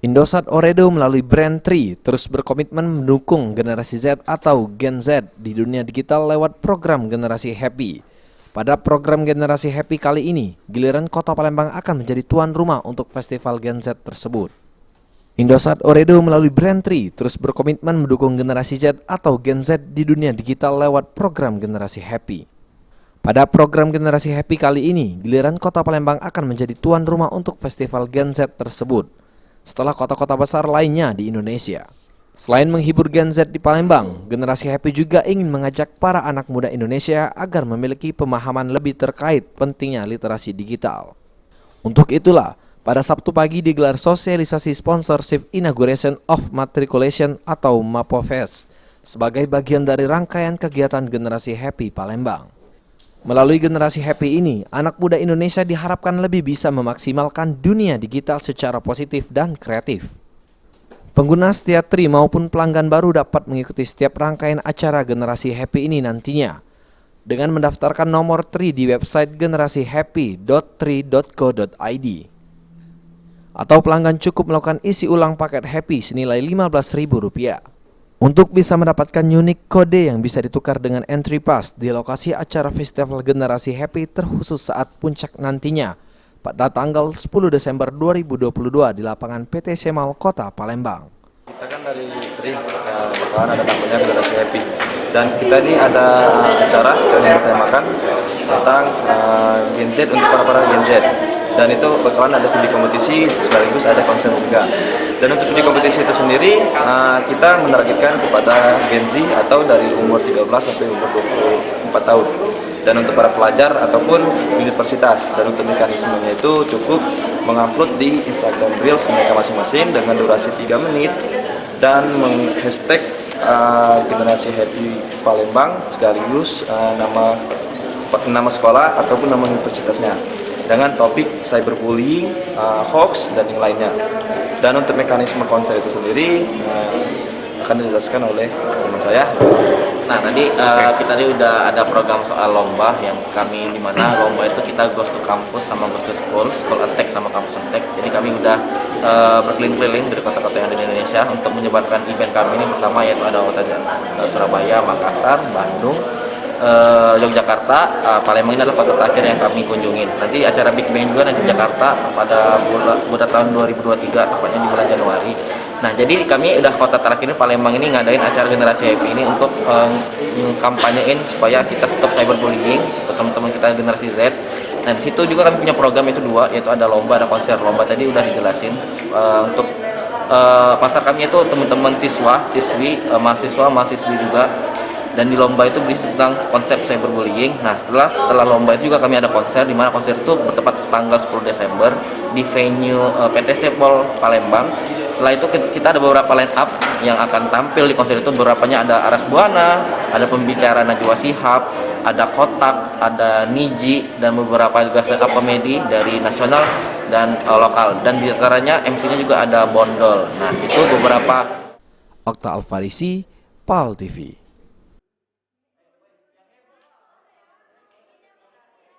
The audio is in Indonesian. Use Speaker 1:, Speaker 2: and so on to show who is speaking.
Speaker 1: Indosat Ooredoo melalui brand Tri terus berkomitmen mendukung generasi Z atau Gen Z di dunia digital lewat program Generasi Happy. Pada program Generasi Happy kali ini, giliran Kota Palembang akan menjadi tuan rumah untuk festival Gen Z tersebut. Indosat Ooredoo melalui brand Tri terus berkomitmen mendukung generasi Z atau Gen Z di dunia digital lewat program Generasi Happy. Pada program Generasi Happy kali ini, giliran Kota Palembang akan menjadi tuan rumah untuk festival Gen Z tersebut setelah kota-kota besar lainnya di Indonesia. Selain menghibur Gen Z di Palembang, Generasi Happy juga ingin mengajak para anak muda Indonesia agar memiliki pemahaman lebih terkait pentingnya literasi digital. Untuk itulah, pada Sabtu pagi digelar sosialisasi sponsorship Inauguration of Matriculation atau MAPOFest sebagai bagian dari rangkaian kegiatan Generasi Happy Palembang. Melalui Generasi Happy ini, anak muda Indonesia diharapkan lebih bisa memaksimalkan dunia digital secara positif dan kreatif. Pengguna setia Tri maupun pelanggan baru dapat mengikuti setiap rangkaian acara Generasi Happy ini nantinya dengan mendaftarkan nomor Tri di website generasihappy.tri.co.id. Atau pelanggan cukup melakukan isi ulang paket Happy senilai Rp15.000. Untuk bisa mendapatkan unik kode yang bisa ditukar dengan entry pass di lokasi acara festival Generasi Happy terkhusus saat puncak nantinya pada tanggal 10 Desember 2022 di lapangan PT Semal Kota Palembang.
Speaker 2: Kita kan dari Tri bakalan ada namanya Generasi Happy, dan kita ini ada acara yang bertemakan tentang Gen Z untuk para Gen Z, dan itu bakalan ada video kompetisi sekaligus ada konser juga. Dan untuk video kompetisi itu sendiri kita menargetkan kepada Gen Z atau dari umur 13 sampai umur 24 tahun. Dan untuk para pelajar ataupun universitas, dan untuk mekanismenya itu cukup mengupload di Instagram Reels mereka masing-masing dengan durasi 3 menit dan meng-hashtag Generasi Happy Palembang sekaligus nama sekolah ataupun nama universitasnya dengan topik cyberbullying, hoax, dan yang lainnya. Dan untuk mekanisme konser itu sendiri akan dijelaskan oleh teman saya.
Speaker 3: Nah, tadi kita udah ada program soal lomba yang kami, di mana lomba itu kita goes to kampus sama goes to school attack sama kampus attack. Jadi kami udah berkeliling-keliling dari kota-kota yang ada di Indonesia untuk menyebarkan event kami ini. Pertama yaitu ada kota Surabaya, Makassar, Bandung, Yogyakarta, Palembang ini adalah kota terakhir yang kami kunjungin. Nanti acara Big Bang juga nanti di Jakarta pada tahun 2023, tepatnya di bulan Januari. Nah, jadi kami udah kota terakhir ini, Palembang ini ngadain acara Generasi Happy ini untuk kampanyein supaya kita stop cyberbullying untuk teman-teman kita Generasi Z. Nah, di situ juga kami punya program itu dua, yaitu ada lomba, ada konser. Lomba tadi udah dijelasin untuk pasar kami itu teman-teman siswa, siswi, mahasiswa, mahasiswi juga. Dan di lomba itu berisi tentang konsep cyberbullying. Nah, setelah lomba itu juga kami ada konser, di mana konser itu bertepat tanggal 10 Desember di venue PT Sepol Palembang. Setelah itu kita ada beberapa line up yang akan tampil di konser itu. Beberapanya ada Aras Buana, ada pembicara Najwa Shihab, ada Kotak, ada Niji, dan beberapa juga stand up komedi dari nasional dan lokal. Dan di antaranya MC-nya juga ada Bondol. Nah, itu beberapa.
Speaker 1: Okta Alfarisi, PAL TV.